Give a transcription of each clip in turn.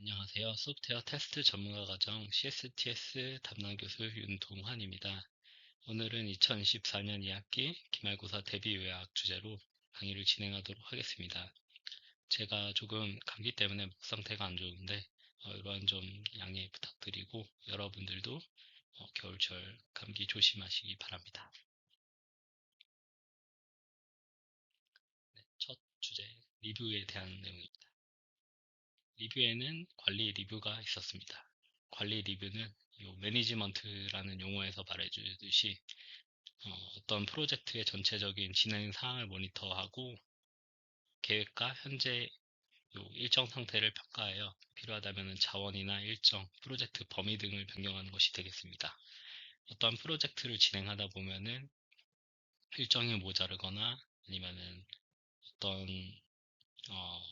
안녕하세요. 소프트웨어 테스트 전문가 과정 CSTS 담당 교수 윤동환입니다. 오늘은 2024년 2학기 기말고사 대비 요약 주제로 강의를 진행하도록 하겠습니다. 제가 조금 감기 때문에 목 상태가 안 좋은데 이러한 좀 양해 부탁드리고 여러분들도 겨울철 감기 조심하시기 바랍니다. 네, 첫 주제 리뷰에 대한 내용입니다. 리뷰에는 관리 리뷰가 있었습니다. 관리 리뷰는 요 매니지먼트라는 용어에서 말해주듯이 어떤 프로젝트의 전체적인 진행 사항을 모니터하고 계획과 현재 요 일정 상태를 평가하여 필요하다면 자원이나 일정, 프로젝트 범위 등을 변경하는 것이 되겠습니다. 어떤 프로젝트를 진행하다 보면은 일정이 모자르거나 아니면은 어떤 어,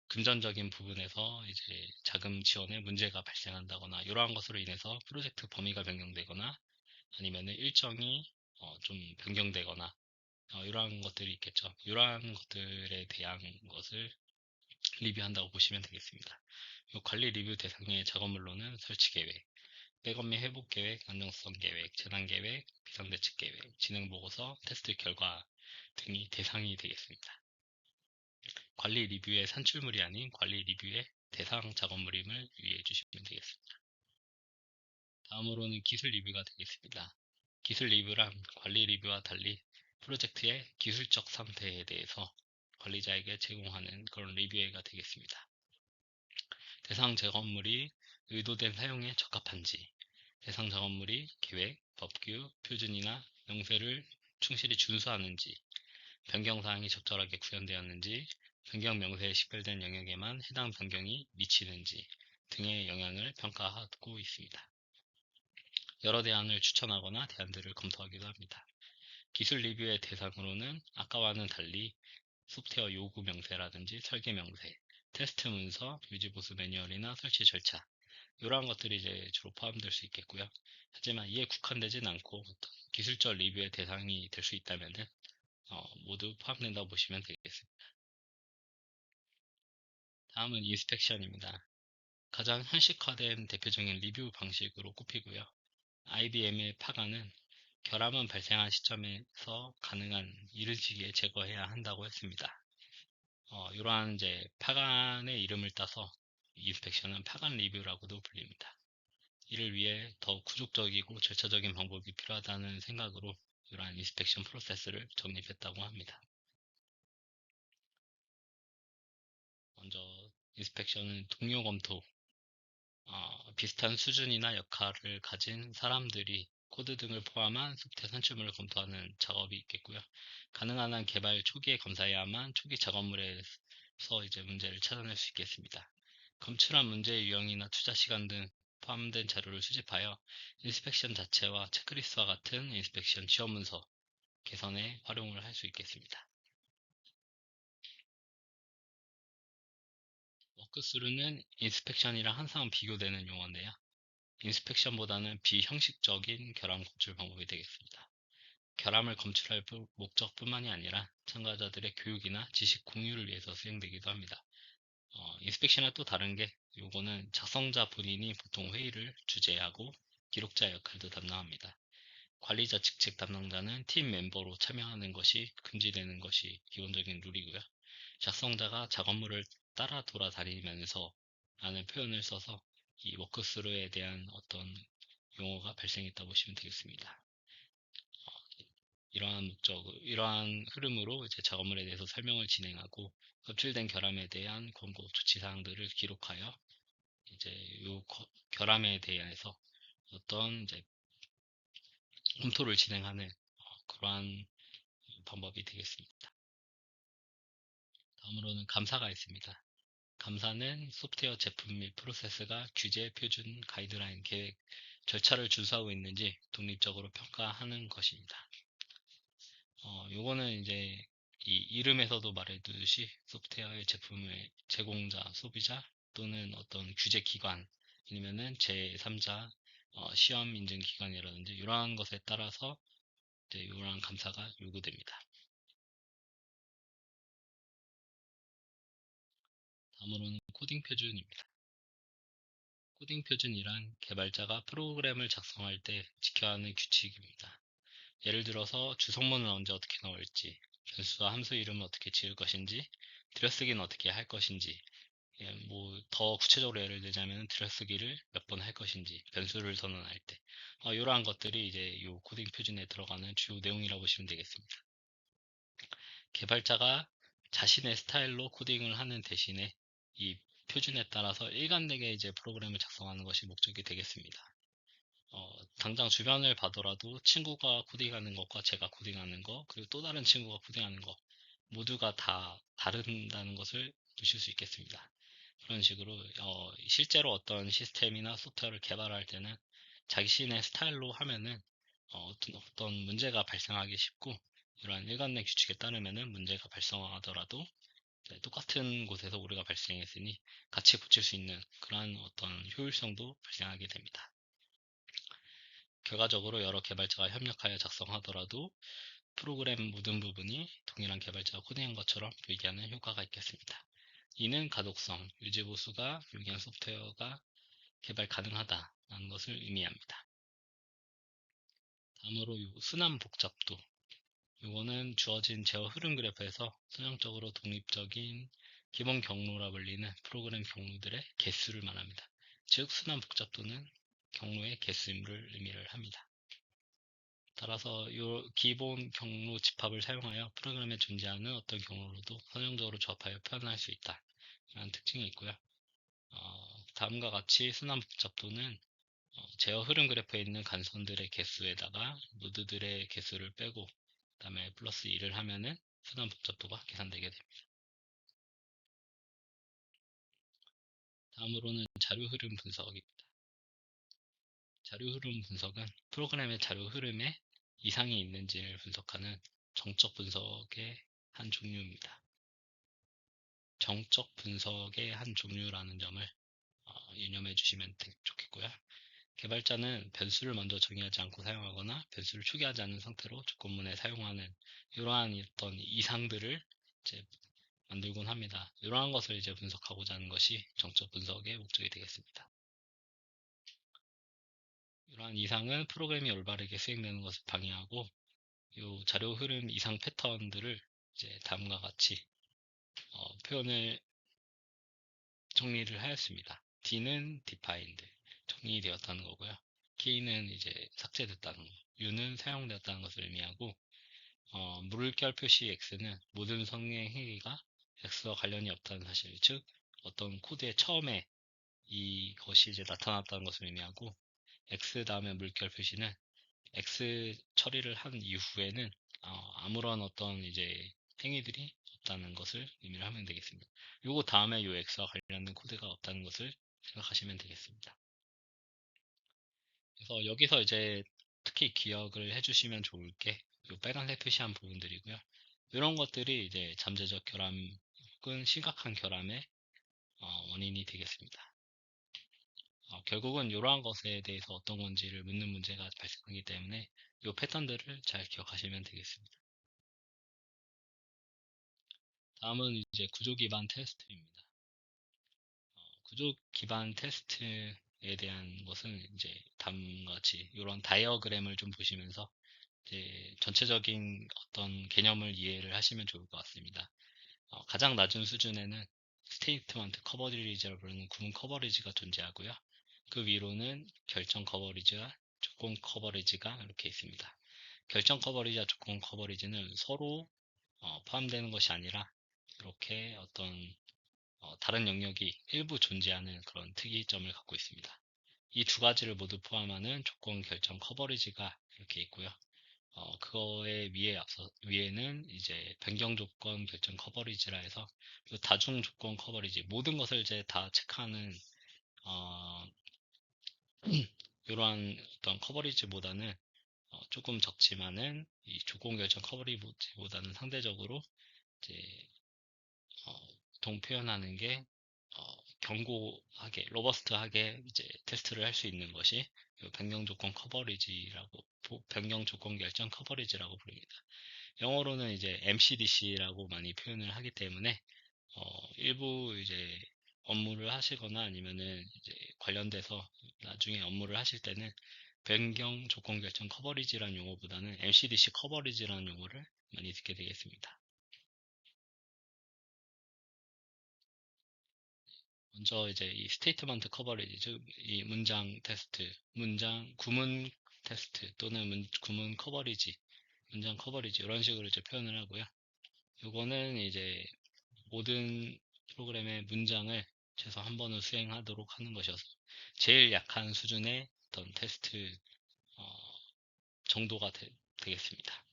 금전적인 부분에서 이제 자금 지원에 문제가 발생한다거나 이러한 것으로 인해서 프로젝트 범위가 변경되거나 아니면 일정이 좀 변경되거나 이러한 것들이 있겠죠. 이러한 것들에 대한 것을 리뷰한다고 보시면 되겠습니다. 관리 리뷰 대상의 작업물로는 설치 계획, 백업 및 회복 계획, 안정성 계획, 재난 계획, 비상대책 계획, 진행 보고서, 테스트 결과 등이 대상이 되겠습니다. 관리 리뷰의 산출물이 아닌 관리 리뷰의 대상 작업물임을 유의해 주시면 되겠습니다. 다음으로는 기술 리뷰가 되겠습니다. 기술 리뷰란 관리 리뷰와 달리 프로젝트의 기술적 상태에 대해서 관리자에게 제공하는 그런 리뷰회가 되겠습니다. 대상 작업물이 의도된 사용에 적합한지, 대상 작업물이 계획, 법규, 표준이나 명세를 충실히 준수하는지, 변경사항이 적절하게 구현되었는지, 변경 명세에 식별된 영역에만 해당 변경이 미치는지 등의 영향을 평가하고 있습니다. 여러 대안을 추천하거나 대안들을 검토하기도 합니다. 기술 리뷰의 대상으로는 아까와는 달리 소프트웨어 요구 명세라든지 설계 명세, 테스트 문서, 유지 보수 매뉴얼이나 설치 절차 이러한 것들이 이제 주로 포함될 수 있겠고요. 하지만 이에 국한되진 않고 어떤 기술적 리뷰의 대상이 될 수 있다면 모두 포함된다고 보시면 되겠습니다. 다음은 인스펙션입니다. 가장 현실화된 대표적인 리뷰 방식으로 꼽히고요. IBM의 파가는 결함은 발생한 시점에서 가능한 이른 시기에 제거해야 한다고 했습니다. 이러한 이제 파간의 이름을 따서 인스펙션은 파간 리뷰라고도 불립니다. 이를 위해 더욱 구족적이고 절차적인 방법이 필요하다는 생각으로 이러한 인스펙션 프로세스를 정립했다고 합니다. 먼저 인스펙션은 동료 검토, 비슷한 수준이나 역할을 가진 사람들이 코드 등을 포함한 소프트웨어 산출물을 검토하는 작업이 있겠고요. 가능한 한 개발 초기에 검사해야만 초기 작업물에서 이제 문제를 찾아낼 수 있겠습니다. 검출한 문제의 유형이나 투자 시간 등 포함된 자료를 수집하여 인스펙션 자체와 체크리스트와 같은 인스펙션 지원 문서 개선에 활용을 할 수 있겠습니다. 워크스루는 인스펙션이랑 항상 비교되는 용어인데요. 인스펙션보다는 비형식적인 결함 검출 방법이 되겠습니다. 결함을 검출할 목적뿐만이 아니라 참가자들의 교육이나 지식 공유를 위해서 수행되기도 합니다. 인스펙션과 또 다른 게 요거는 작성자 본인이 보통 회의를 주재하고 기록자 역할도 담당합니다. 관리자 직책 담당자는 팀 멤버로 참여하는 것이 금지되는 것이 기본적인 룰이고요. 작성자가 작업물을 따라 돌아다니면서 라는 표현을 써서 이 워크스루에 대한 어떤 용어가 발생했다고 보시면 되겠습니다. 이러한 흐름으로 이제 작업물에 대해서 설명을 진행하고 검출된 결함에 대한 권고 조치 사항들을 기록하여 이제 요 결함에 대해서 어떤 이제 검토를 진행하는 그러한 방법이 되겠습니다. 다음으로는 감사가 있습니다. 감사는 소프트웨어 제품 및 프로세스가 규제, 표준, 가이드라인, 계획, 절차를 준수하고 있는지 독립적으로 평가하는 것입니다. 요거는 이제 이 이름에서도 말해두듯이 소프트웨어의 제품의 제공자, 소비자 또는 어떤 규제 기관 아니면은 제3자 시험 인증 기관이라든지 이러한 것에 따라서 이제 이러한 감사가 요구됩니다. 다음으로는 코딩 표준입니다. 코딩 표준이란 개발자가 프로그램을 작성할 때 지켜야 하는 규칙입니다. 예를 들어서 주성문을 언제 어떻게 넣을지, 변수와 함수 이름을 어떻게 지을 것인지, 들여쓰기는 어떻게 할 것인지, 더 구체적으로 예를 들자면 들여쓰기를 몇 번 할 것인지, 변수를 선언할 때, 이러한 것들이 이제 이 코딩 표준에 들어가는 주요 내용이라고 보시면 되겠습니다. 개발자가 자신의 스타일로 코딩을 하는 대신에 이 표준에 따라서 일관되게 이제 프로그램을 작성하는 것이 목적이 되겠습니다. 당장 주변을 봐더라도 친구가 코딩하는 것과 제가 코딩하는 것, 그리고 또 다른 친구가 코딩하는 것, 모두가 다 다른다는 것을 보실 수 있겠습니다. 그런 식으로 실제로 어떤 시스템이나 소프트웨어를 개발할 때는 자신의 스타일로 하면은 어떤 문제가 발생하기 쉽고, 이러한 일관된 규칙에 따르면은 문제가 발생하더라도 똑같은 곳에서 오류가 발생했으니 같이 고칠 수 있는 그러한 어떤 효율성도 발생하게 됩니다. 결과적으로 여러 개발자가 협력하여 작성하더라도 프로그램 모든 부분이 동일한 개발자가 코딩한 것처럼 보이게 하는 효과가 있겠습니다. 이는 가독성, 유지보수가 용이한 소프트웨어가 개발 가능하다는 것을 의미합니다. 다음으로 순환 복잡도. 이거는 주어진 제어 흐름 그래프에서 선형적으로 독립적인 기본 경로라 불리는 프로그램 경로들의 개수를 말합니다. 즉, 순환 복잡도는 경로의 개수를 의미를 합니다. 따라서 이 기본 경로 집합을 사용하여 프로그램에 존재하는 어떤 경로로도 선형적으로 조합하여 표현할 수 있다. 라는 특징이 있고요. 다음과 같이 순환 복잡도는 제어 흐름 그래프에 있는 간선들의 개수에다가 노드들의 개수를 빼고 그 다음에 플러스 2를 하면은 순환 복잡도가 계산되게 됩니다. 다음으로는 자료 흐름 분석입니다. 자료 흐름 분석은 프로그램의 자료 흐름에 이상이 있는지를 분석하는 정적 분석의 한 종류입니다. 정적 분석의 한 종류라는 점을 유념해 주시면 좋겠고요. 개발자는 변수를 먼저 정의하지 않고 사용하거나 변수를 초기화하지 않은 상태로 조건문에 사용하는 이러한 어떤 이상들을 이제 만들곤 합니다. 이러한 것을 이제 분석하고자 하는 것이 정적 분석의 목적이 되겠습니다. 이러한 이상은 프로그램이 올바르게 수행되는 것을 방해하고 이 자료 흐름 이상 패턴들을 이제 다음과 같이 표현을 정리를 하였습니다. D는 defined, 정의되었다는 거고요. K는 이제 삭제됐다는 거, U는 사용되었다는 것을 의미하고, 물결 표시 X는 모든 성행 행위가 X와 관련이 없다는 사실, 즉 어떤 코드의 처음에 이것이 이제 나타났다는 것을 의미하고, X 다음에 물결 표시는 X 처리를 한 이후에는 아무런 어떤 이제 행위들이 없다는 것을 의미를 하면 되겠습니다. 요거 다음에 요 X와 관련된 코드가 없다는 것을 생각하시면 되겠습니다. 그래서 여기서 이제 특히 기억을 해주시면 좋을 게 요 빨간색 표시한 부분들이고요. 이런 것들이 이제 잠재적 결함 혹은 심각한 결함의 원인이 되겠습니다. 결국은 이러한 것에 대해서 어떤 건지를 묻는 문제가 발생하기 때문에 이 패턴들을 잘 기억하시면 되겠습니다. 다음은 이제 구조 기반 테스트입니다. 구조 기반 테스트에 대한 것은 이제 다음과 같이 이런 다이어그램을 좀 보시면서 이제 전체적인 어떤 개념을 이해를 하시면 좋을 것 같습니다. 가장 낮은 수준에는 스테이트먼트 커버리지라고 부르는 구문 커버리지가 존재하고요. 그 위로는 결정 커버리지와 조건 커버리지가 이렇게 있습니다. 결정 커버리지와 조건 커버리지는 서로 포함되는 것이 아니라 이렇게 어떤 다른 영역이 일부 존재하는 그런 특이점을 갖고 있습니다. 이 두 가지를 모두 포함하는 조건 결정 커버리지가 이렇게 있고요. 그거의 위에는 이제 변경 조건 결정 커버리지라 해서 다중 조건 커버리지, 모든 것을 이제 다 체크하는 이러한 어떤 커버리지보다는 조금 적지만은 이 조건 결정 커버리지보다는 상대적으로 이제 보통 표현하는 게 견고하게, 로버스트하게 이제 테스트를 할 수 있는 것이 변경 조건 커버리지라고, 변경 조건 결정 커버리지라고 부릅니다. 영어로는 이제 MCDC라고 많이 표현을 하기 때문에 일부 이제 업무를 하시거나 아니면은 이제 관련돼서 나중에 업무를 하실 때는 변경 조건 결정 커버리지라는 용어보다는 MCDC 커버리지라는 용어를 많이 듣게 되겠습니다. 먼저 이제 이 스테이트먼트 커버리지, 즉 이 문장 테스트, 구문 테스트 또는 구문 커버리지, 문장 커버리지 이런 식으로 이제 표현을 하고요. 요거는 이제 모든 프로그램의 문장을 최소 한 번은 수행하도록 하는 것이어서 제일 약한 수준의 어떤 테스트 정도가 되겠습니다.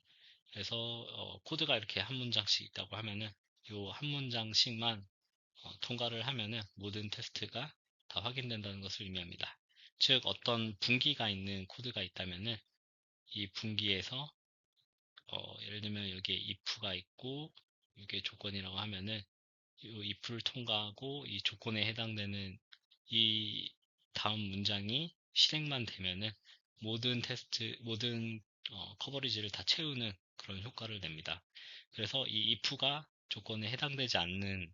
그래서 코드가 이렇게 한 문장씩 있다고 하면은 요 한 문장씩만 통과를 하면은 모든 테스트가 다 확인된다는 것을 의미합니다. 즉 어떤 분기가 있는 코드가 있다면은 이 분기에서 예를 들면 여기에 if가 있고 이게 조건이라고 하면은 이 if를 통과하고 이 조건에 해당되는 이 다음 문장이 실행만 되면은 모든 커버리지를 다 채우는 그런 효과를 냅니다. 그래서 이 if가 조건에 해당되지 않는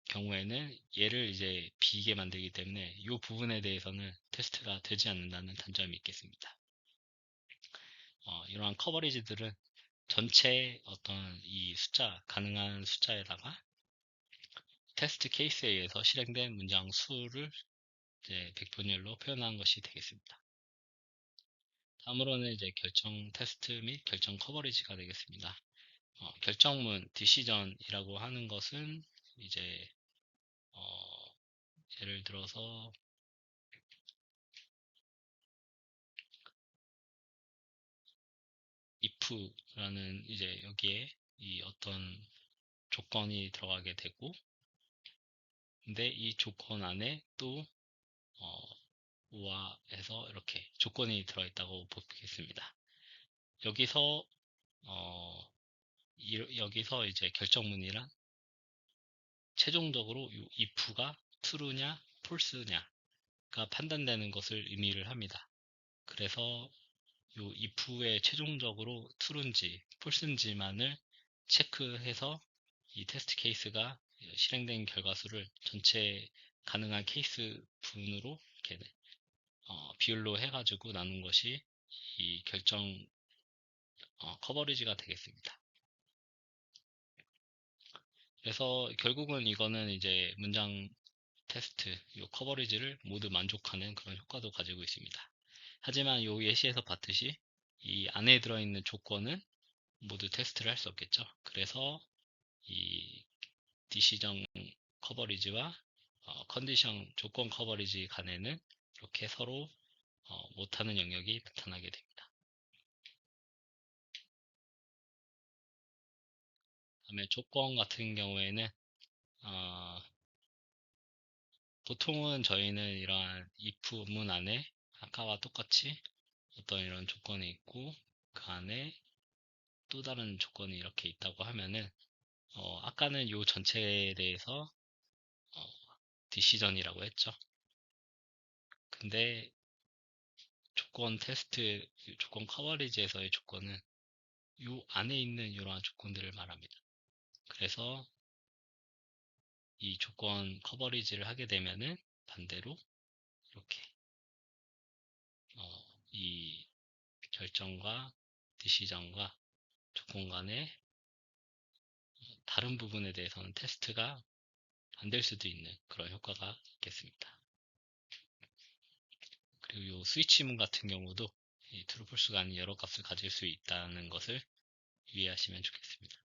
경우에는 얘를 이제 비게 만들기 때문에 이 부분에 대해서는 테스트가 되지 않는다는 단점이 있겠습니다. 이러한 커버리지들은 전체 어떤 이 가능한 숫자에다가 테스트 케이스에 의해서 실행된 문장 수를 이제 백분율로 표현한 것이 되겠습니다. 다음으로는 이제 결정 테스트 및 결정 커버리지가 되겠습니다. 결정문, 디시전이라고 하는 것은 이제 예를 들어서 if라는 이제 여기에 이 어떤 조건이 들어가게 되고, 근데 이 조건 안에 또 우아해서 이렇게 조건이 들어있다고 보겠습니다. 여기서 여기서 이제 결정문이란 최종적으로 이 if가 true냐 false냐가 판단되는 것을 의미를 합니다. 그래서 요 if에 최종적으로 true인지 false인지만을 체크해서 이 테스트 케이스가 실행된 결과수를 전체 가능한 케이스 분으로 이렇게 비율로 해가지고 나눈 것이 이 결정 커버리지가 되겠습니다. 그래서 결국은 이거는 이제 문장 테스트, 요 커버리지를 모두 만족하는 그런 효과도 가지고 있습니다. 하지만 요 예시에서 봤듯이 이 안에 들어있는 조건은 모두 테스트를 할 수 없겠죠. 그래서 이 디시전 커버리지와 컨디션 조건 커버리지 간에는 이렇게 서로 못하는 영역이 나타나게 됩니다. 다음에 조건 같은 경우에는 어, 보통은 저희는 이러한 if 문 안에 아까와 똑같이 어떤 이런 조건이 있고 그 안에 또 다른 조건이 이렇게 있다고 하면은 아까는 요 전체에 대해서 어, 디시전이라고 했죠. 근데 조건 테스트, 조건 커버리지에서의 조건은 요 안에 있는 이러한 조건들을 말합니다. 그래서 이 조건 커버리지를 하게 되면은 반대로 이렇게 이 결정과 디시전과 조건 간의 다른 부분에 대해서는 테스트가 안 될 수도 있는 그런 효과가 있겠습니다. 그리고 이 스위치문 같은 경우도 이 트루 폴스가 아닌 여러 값을 가질 수 있다는 것을 이해하시면 좋겠습니다.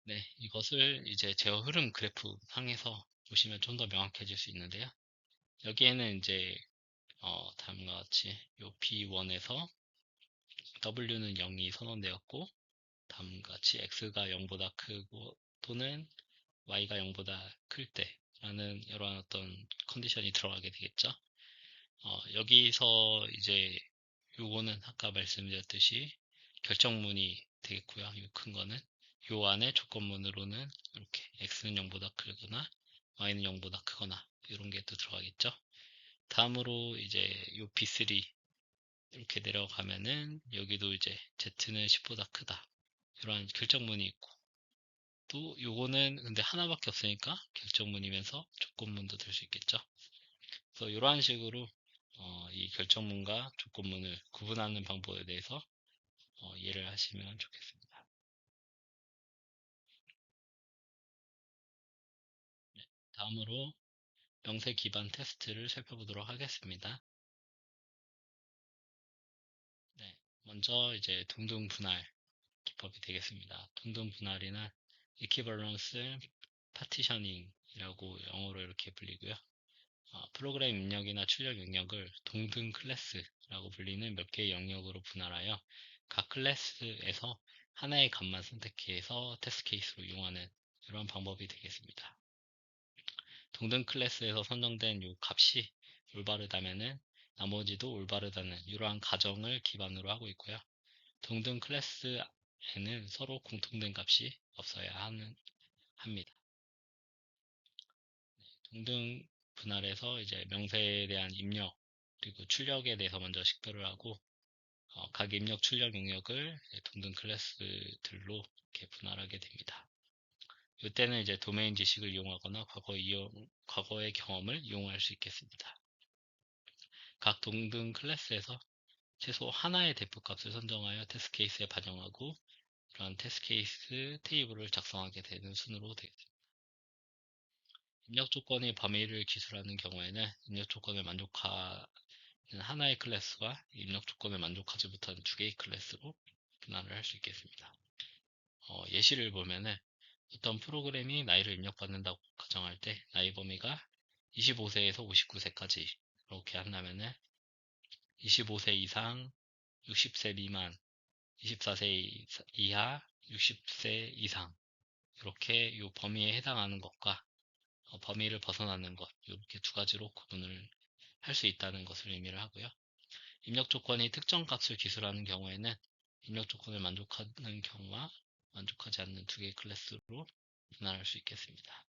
네, 이것을 이제 제어 흐름 그래프 상에서 보시면 좀 더 명확해질 수 있는데요. 여기에는 이제 다음과 같이 요 P1에서 W는 0이 선언되었고 다음과 같이 X가 0보다 크고 또는 Y가 0보다 클 때라는 이러한 어떤 컨디션이 들어가게 되겠죠. 여기서 이제 요거는 아까 말씀드렸듯이 결정문이 되겠고요. 요 큰 거는 요 안에 조건문으로는 이렇게 x는 0보다 크거나 y는 0보다 크거나 이런 게 또 들어가겠죠. 다음으로 이제 요 B3 이렇게 내려가면은 여기도 이제 z는 10보다 크다 이러한 결정문이 있고 또 요거는 근데 하나밖에 없으니까 결정문이면서 조건문도 될 수 있겠죠. 그래서 이러한 식으로 이 결정문과 조건문을 구분하는 방법에 대해서 이해를 하시면 좋겠습니다. 네, 다음으로 명세 기반 테스트를 살펴보도록 하겠습니다. 네, 먼저 이제 동등 분할 기법이 되겠습니다. 동등 분할이나 equivalence partitioning이라고 영어로 이렇게 불리고요. 프로그램 입력이나 출력 영역을 동등 클래스라고 불리는 몇 개의 영역으로 분할하여 각 클래스에서 하나의 값만 선택해서 테스트 케이스로 이용하는 이런 방법이 되겠습니다. 동등 클래스에서 선정된 이 값이 올바르다면은 나머지도 올바르다는 이러한 가정을 기반으로 하고 있고요. 동등 클래스에는 서로 공통된 값이 없어야 합니다. 동등 분할에서 이제 명세에 대한 입력 그리고 출력에 대해서 먼저 식별을 하고 각 입력 출력 영역을 동등 클래스들로 이렇게 분할하게 됩니다. 이때는 이제 도메인 지식을 이용하거나 과거의 경험을 이용할 수 있겠습니다. 각 동등 클래스에서 최소 하나의 대표값을 선정하여 테스트 케이스에 반영하고 이러한 테스트 케이스 테이블을 작성하게 되는 순으로 되겠습니다. 입력 조건의 범위를 기술하는 경우에는 입력 조건을 만족하는 하나의 클래스와 입력 조건을 만족하지 못하는 두 개의 클래스로 분할을 할 수 있겠습니다. 예시를 보면은 어떤 프로그램이 나이를 입력받는다고 가정할 때 나이 범위가 25세에서 59세까지 이렇게 한다면은 25세 이상, 60세 미만, 24세 이하, 60세 이상 이렇게 이 범위에 해당하는 것과 범위를 벗어나는 것 이렇게 두 가지로 구분을 할 수 있다는 것을 의미를 하고요. 입력 조건이 특정 값을 기술하는 경우에는 입력 조건을 만족하는 경우와 만족하지 않는 두 개의 클래스로 분할할 수 있겠습니다.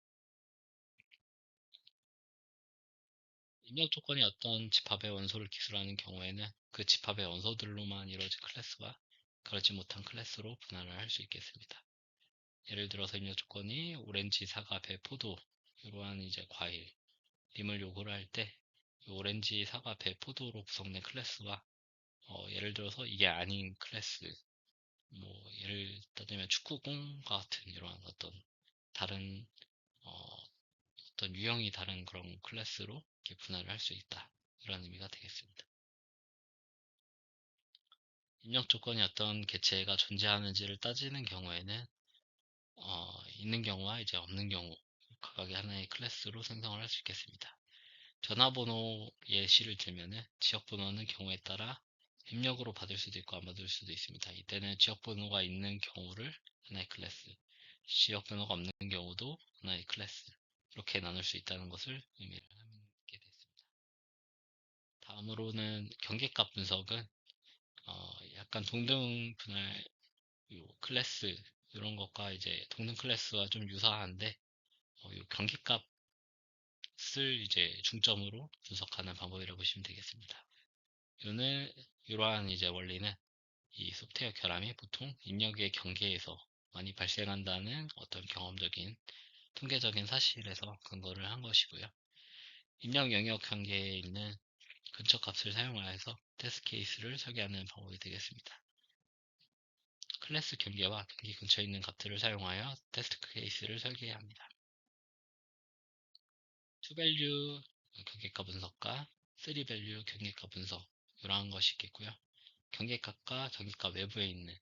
입력 조건이 어떤 집합의 원소를 기술하는 경우에는 그 집합의 원소들로만 이루어진 클래스와 그렇지 못한 클래스로 분할을 할 수 있겠습니다. 예를 들어서 입력 조건이 오렌지, 사과, 배, 포도 이러한 이제 과일임을 요구를 할 때 오렌지, 사과, 배, 포도로 구성된 클래스와 예를 들어서 이게 아닌 클래스 예를 들면 축구공과 같은 이러한 어떤 다른 어떤 유형이 다른 그런 클래스로 이렇게 분할을 할 수 있다 이런 의미가 되겠습니다. 입력 조건이 어떤 개체가 존재하는지를 따지는 경우에는 있는 경우와 이제 없는 경우 각각의 하나의 클래스로 생성을 할 수 있겠습니다. 전화번호 예시를 들면은 지역번호는 경우에 따라 입력으로 받을 수도 있고 안 받을 수도 있습니다. 이때는 지역번호가 있는 경우를 하나의 클래스, 지역번호가 없는 경우도 하나의 클래스 이렇게 나눌 수 있다는 것을 의미를 하게 됐습니다. 다음으로는 경계값 분석은 약간 동등 분할 클래스 이런 것과 이제 동등 클래스와 좀 유사한데 경계값을 이제 중점으로 분석하는 방법이라고 보시면 되겠습니다. 이러한 이제 원리는 이 소프트웨어 결함이 보통 입력의 경계에서 많이 발생한다는 어떤 경험적인 통계적인 사실에서 근거를 한 것이고요. 입력 영역 경계에 있는 근처 값을 사용하여서 테스트 케이스를 설계하는 방법이 되겠습니다. 클래스 경계와 경계 근처에 있는 값들을 사용하여 테스트 케이스를 설계해야 합니다. 투밸류 경계값 분석과 3밸류 경계값 분석 이러한 것이 있겠고요. 경계값과 경계값 외부에 있는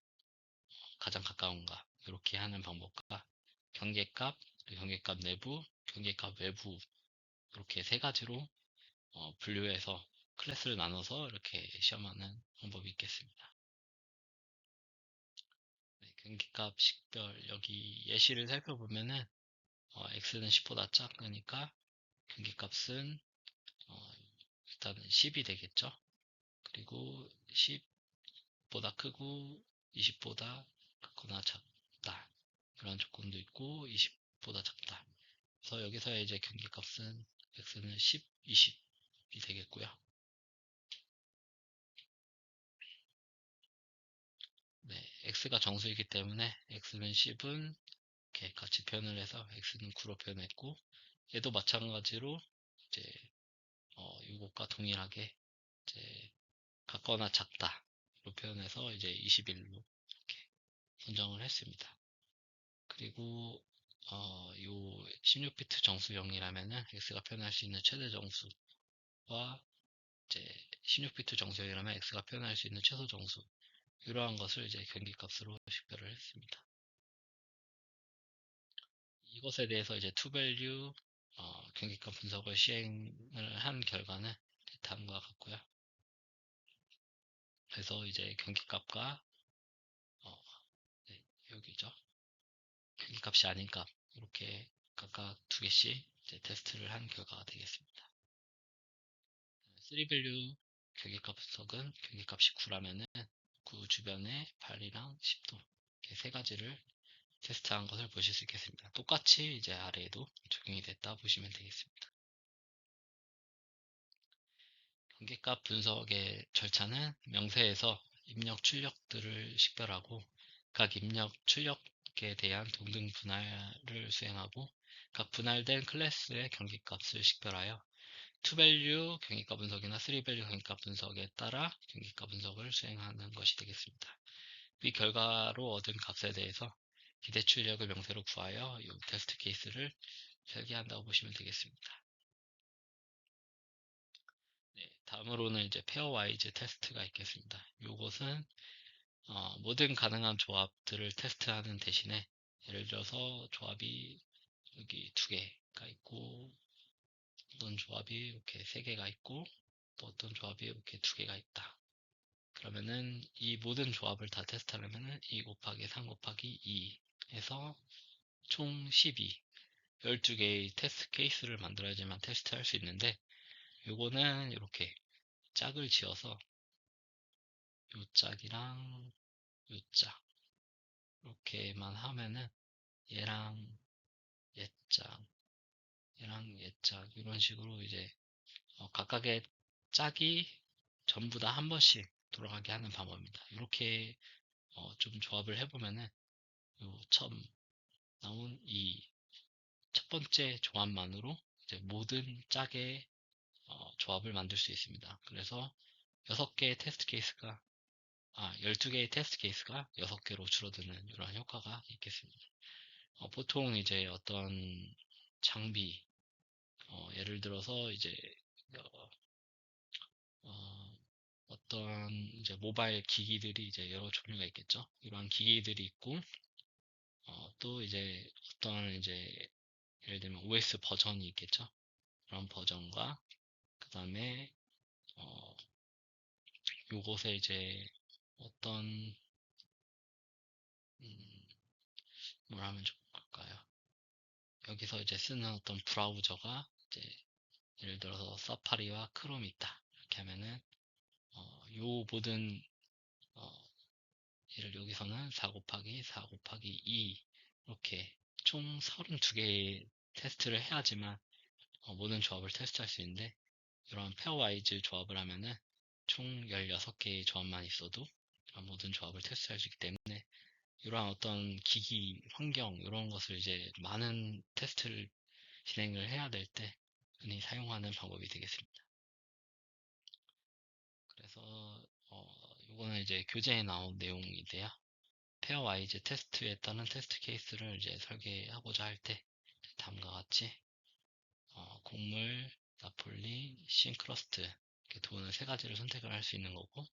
가장 가까운 값 이렇게 하는 방법과 경계값, 경계값 내부, 경계값 외부 이렇게 세 가지로 분류해서 클래스를 나눠서 이렇게 시험하는 방법이 있겠습니다. 네, 경계값 식별 여기 예시를 살펴보면은 x는 10보다 작으니까 경계값은 일단은 10이 되겠죠. 그리고 10보다 크고 20보다 크거나 작다 그런 조건도 있고 20보다 작다. 그래서 여기서의 이제 경계값은 x는 10, 20이 되겠고요. 네, x가 정수이기 때문에 x는 10은 이렇게 같이 표현을 해서 x는 9로 표현했고, 얘도 마찬가지로 이제 이것과 동일하게 이제 같거나 작다로 표현해서 이제 21로 이렇게 선정을 했습니다. 그리고 요 16비트 정수형이라면은 x가 표현할 수 있는 최대 정수와 이제 16비트 정수형이라면 x가 표현할 수 있는 최소 정수, 이러한 것을 이제 경기값으로 식별을 했습니다. 이것에 대해서 이제 투밸류 경기값 분석을 시행을 한 결과는 다음과 같고요. 그래서 이제 경기값과 네, 여기죠. 경기값이 아닌 값, 이렇게 각각 두 개씩 이제 테스트를 한 결과가 되겠습니다. 3밸류 경기값 분석은 경기값이 9라면은 9 주변에 8이랑 10도 이렇게 세 가지를 테스트한 것을 보실 수 있겠습니다. 똑같이 이제 아래에도 적용이 됐다 보시면 되겠습니다. 경계값 분석의 절차는 명세에서 입력 출력들을 식별하고 각 입력 출력에 대한 동등 분할을 수행하고 각 분할된 클래스의 경계값을 식별하여 투밸류 경계값 분석이나 3밸류 경계값 분석에 따라 경계값 분석을 수행하는 것이 되겠습니다. 이 결과로 얻은 값에 대해서 기대 출력을 명세로 구하여 이 테스트 케이스를 설계한다고 보시면 되겠습니다. 네, 다음으로는 이제 페어와이즈 테스트가 있겠습니다. 이것은 모든 가능한 조합들을 테스트하는 대신에 예를 들어서 조합이 여기 두 개가 있고 어떤 조합이 이렇게 세 개가 있고 또 어떤 조합이 이렇게 두 개가 있다. 그러면은 이 모든 조합을 다 테스트하려면은 2 곱하기 3 곱하기 2 해서 총 12, 12개의 테스트 케이스를 만들어야지만 테스트할 수 있는데, 요거는 이렇게 짝을 지어서 요 짝이랑 요 짝 이렇게만 하면은 얘랑 얘짝 얘랑 얘짝 이런 식으로 이제 각각의 짝이 전부 다 한 번씩 돌아가게 하는 방법입니다. 이렇게 좀 조합을 해보면은 요 처음 나온 이 첫 번째 조합만으로 이제 모든 짝의 조합을 만들 수 있습니다. 그래서 6개의 테스트 케이스가 12개의 테스트 케이스가 6개로 줄어드는 이런 효과가 있겠습니다. 보통 이제 어떤 장비, 예를 들어서 이제 어떤 이제 모바일 기기들이 이제 여러 종류가 있겠죠. 이러한 기기들이 있고 또 이제 어떤 이제 예를 들면 OS 버전이 있겠죠. 그런 버전과 그 다음에 요것에 이제 어떤 뭘 하면 좋을까요? 여기서 이제 쓰는 어떤 브라우저가 이제 예를 들어서 사파리와 크롬이 있다. 이렇게 하면은 요 모든 얘를 여기서는 4 곱하기 4 곱하기 2 이렇게 총 32개의 테스트를 해야지만 모든 조합을 테스트할 수 있는데, 이런 페어와이즈 조합을 하면은 총 16개의 조합만 있어도 모든 조합을 테스트할 수 있기 때문에 이러한 어떤 기기 환경 이런 것을 이제 많은 테스트를 진행을 해야 될 때 흔히 사용하는 방법이 되겠습니다. 그래서 이거는 이제 교재에 나온 내용인데요. 페어와이즈 테스트에 따른 테스트 케이스를 이제 설계하고자 할 때 다음과 같이 곡물, 나폴리, 싱크러스트 이렇게 돈을 세 가지를 선택을 할 수 있는 거고,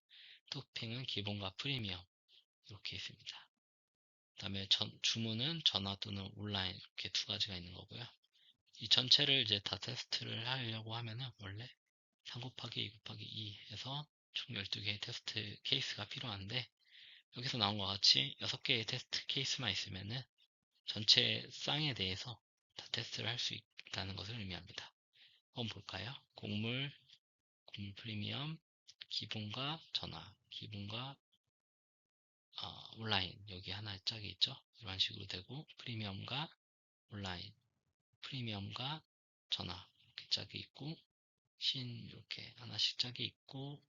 토핑은 기본과 프리미엄 이렇게 있습니다. 그 다음에 주문은 전화 또는 온라인 이렇게 두 가지가 있는 거고요. 이 전체를 이제 다 테스트를 하려고 하면은 원래 3 곱하기 2 곱하기 2 해서 총 12개의 테스트 케이스가 필요한데, 여기서 나온 것 같이 6개의 테스트 케이스만 있으면은 전체 쌍에 대해서 다 테스트를 할 수 있다는 것을 의미합니다. 한번 볼까요? 곡물 프리미엄, 기본과 전화, 기본과 온라인 여기 하나 짝이 있죠. 이런 식으로 되고, 프리미엄과 온라인, 프리미엄과 전화 이렇게 짝이 있고, 이렇게 하나씩 짝이 있고,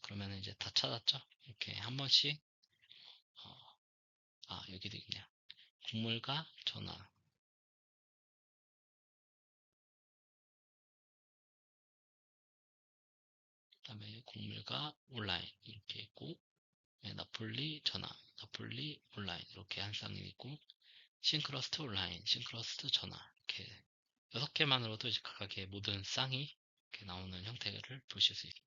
그러면 이제 다 찾았죠. 이렇게 한 번씩 여기도 있네요. 곡물과 전화, 그 다음에 곡물과 온라인 이렇게 있고, 나폴리 전화, 나폴리 온라인 이렇게 한 쌍이 있고, 싱크러스트 온라인, 싱크러스트 전화 이렇게 6개만으로도 이제 각각의 모든 쌍이 이렇게 나오는 형태를 보실 수 있습니다.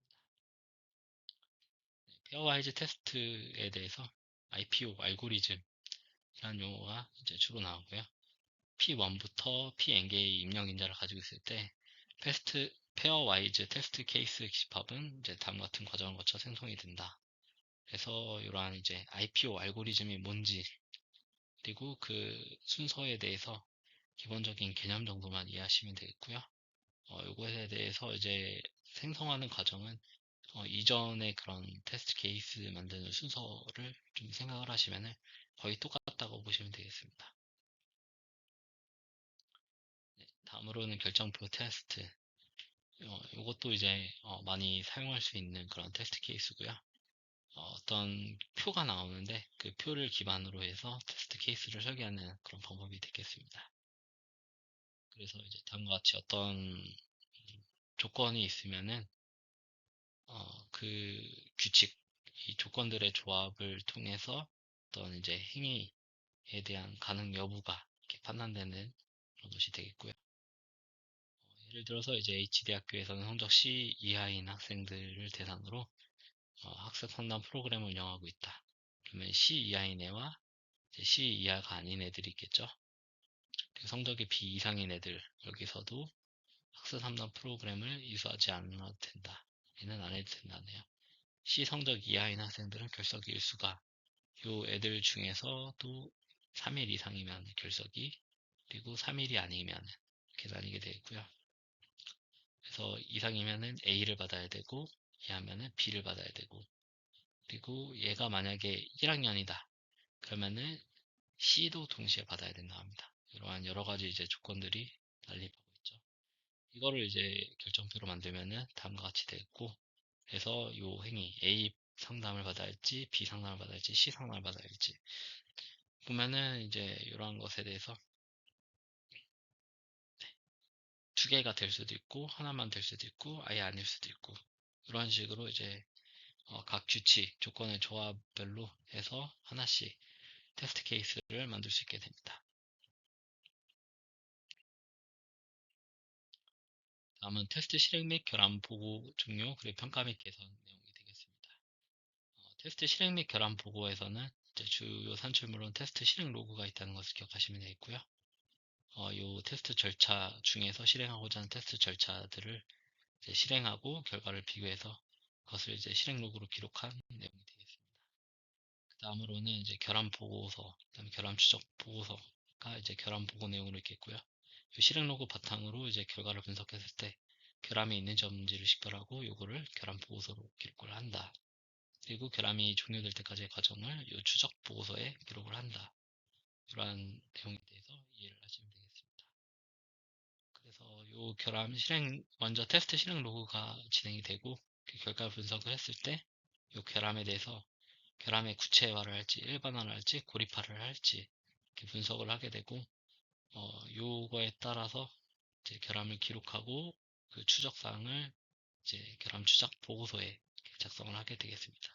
페어와이즈 테스트에 대해서 IPO 알고리즘이라는 용어가 이제 주로 나오고요. P1부터 P-N개의 입력 인자를 가지고 있을 때 페어와이즈 테스트 케이스 집합은 이제 다음 같은 과정을 거쳐 생성이 된다. 그래서 이러한 이제 IPO 알고리즘이 뭔지 그리고 그 순서에 대해서 기본적인 개념 정도만 이해하시면 되겠고요. 이것에 대해서 이제 생성하는 과정은 이전의 그런 테스트 케이스 만드는 순서를 좀 생각을 하시면 거의 똑같다고 보시면 되겠습니다. 네, 다음으로는 결정표 테스트. 이것도 이제 많이 사용할 수 있는 그런 테스트 케이스고요. 어떤 표가 나오는데 그 표를 기반으로 해서 테스트 케이스를 설계하는 그런 방법이 되겠습니다. 그래서 이제 다음과 같이 어떤 조건이 있으면은 그 규칙, 이 조건들의 조합을 통해서 어떤 이제 행위에 대한 가능 여부가 이렇게 판단되는 그런 것이 되겠고요. 예를 들어서 이제 H대학교에서는 성적 C 이하인 학생들을 대상으로 학습 상담 프로그램을 운영하고 있다. 그러면 C 이하인 애와 C 이하가 아닌 애들이 있겠죠. 성적이 B 이상인 애들 여기서도 학습 상담 프로그램을 이수하지 않아도 된다. 얘는 안 해도 된다네요. C 성적 이하인 학생들은 결석이 일수가 요 애들 중에서도 3일 이상이면 결석이 그리고 3일이 아니면 이렇게 나뉘게 되겠고요. 그래서 이상이면은 A를 받아야 되고 이하면은 B를 받아야 되고 그리고 얘가 만약에 1학년이다 그러면은 C도 동시에 받아야 된다 합니다. 이러한 여러 가지 이제 조건들이 난립하고 있죠. 이거를 이제 결정표로 만들면은 다음과 같이 되겠고 그래서 요 행위 A 상담을 받아야 할지 B 상담을 받아야 할지 C 상담을 받아야 할지 보면은 이제 이러한 것에 대해서 두 개가 될 수도 있고 하나만 될 수도 있고 아예 아닐 수도 있고 이런 식으로 이제 각 규칙 조건의 조합별로 해서 하나씩 테스트 케이스를 만들 수 있게 됩니다. 다음은 테스트 실행 및 결함 보고 종료 그리고 평가 및 개선 내용이 되겠습니다. 테스트 실행 및 결함 보고에서는 이제 주요 산출물은 테스트 실행 로그가 있다는 것을 기억하시면 되겠고요. 이 테스트 절차 중에서 실행하고자 하는 테스트 절차들을 이제 실행하고 결과를 비교해서 그것을 이제 실행 로그로 기록한 내용이 되겠습니다. 그 다음으로는 이제 결함 보고서, 그다음에 결함 추적 보고서가 이제 결함 보고 내용으로 있겠고요. 이 실행 로그 바탕으로 이제 결과를 분석했을 때 결함이 있는지 없는지를 식별하고 요거를 결함 보고서로 기록을 한다. 그리고 결함이 종료될 때까지의 과정을 이 추적 보고서에 기록을 한다. 이러한 내용에 대해서 이해를 하시면 되겠습니다. 그래서 요 결함 실행 먼저 테스트 실행 로그가 진행이 되고 그 결과 분석을 했을 때 요 결함에 대해서 결함의 구체화를 할지 일반화를 할지 고립화를 할지 이렇게 분석을 하게 되고 요거에 따라서 이제 결함을 기록하고 그 추적 사항을 이제 결함 추적 보고서에 작성을 하게 되겠습니다.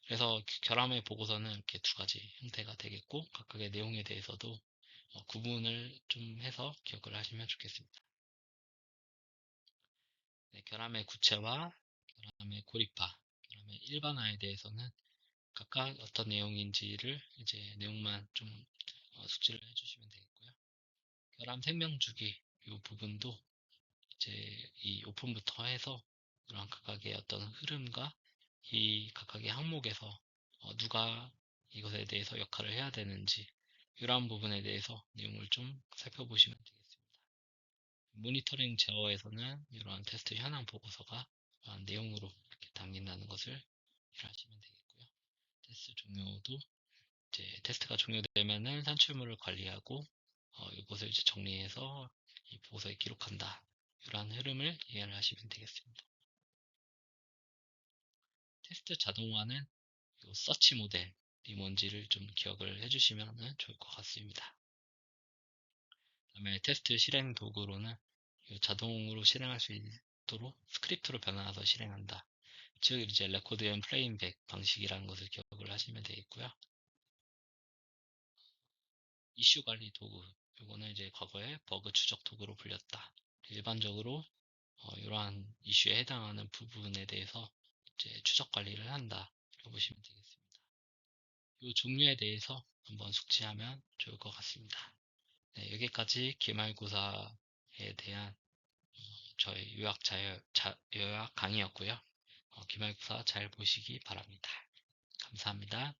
그래서 결함의 보고서는 이렇게 두 가지 형태가 되겠고 각각의 내용에 대해서도 구분을 좀 해서 기억을 하시면 좋겠습니다. 네, 결함의 구체화, 결함의 고립화, 결함의 일반화에 대해서는 각각 어떤 내용인지를 이제 내용만 좀 숙지를 해주시면 되겠고요. 결함 생명주기 이 부분도 이제 이 오픈부터 해서 그런 각각의 어떤 흐름과 이 각각의 항목에서 누가 이것에 대해서 역할을 해야 되는지 이러한 부분에 대해서 내용을 좀 살펴보시면 되겠습니다. 모니터링 제어에서는 이러한 테스트 현황 보고서가 내용으로 이렇게 담긴다는 것을 이해하시면 되겠고요. 테스트 종료도 이제 테스트가 종료되면은 산출물을 관리하고 이것을 이제 정리해서 이 보고서에 기록한다. 이러한 흐름을 이해를 하시면 되겠습니다. 테스트 자동화는 서치 모델이 뭔지를 좀 기억을 해주시면 좋을 것 같습니다. 그다음에 테스트 실행 도구로는 자동으로 실행할 수 있도록 스크립트로 변환해서 실행한다. 즉 이제 레코드 앤 플레이백 방식이라는 것을 기억을 하시면 되겠고요. 이슈 관리 도구, 이거는 이제 과거에 버그 추적 도구로 불렸다. 일반적으로 이러한 이슈에 해당하는 부분에 대해서 이제 추적 관리를 한다. 이렇게 보시면 되겠습니다. 이 종류에 대해서 한번 숙지하면 좋을 것 같습니다. 네, 여기까지 기말고사에 대한 저희 요약 강의였고요. 기말고사 잘 보시기 바랍니다. 감사합니다.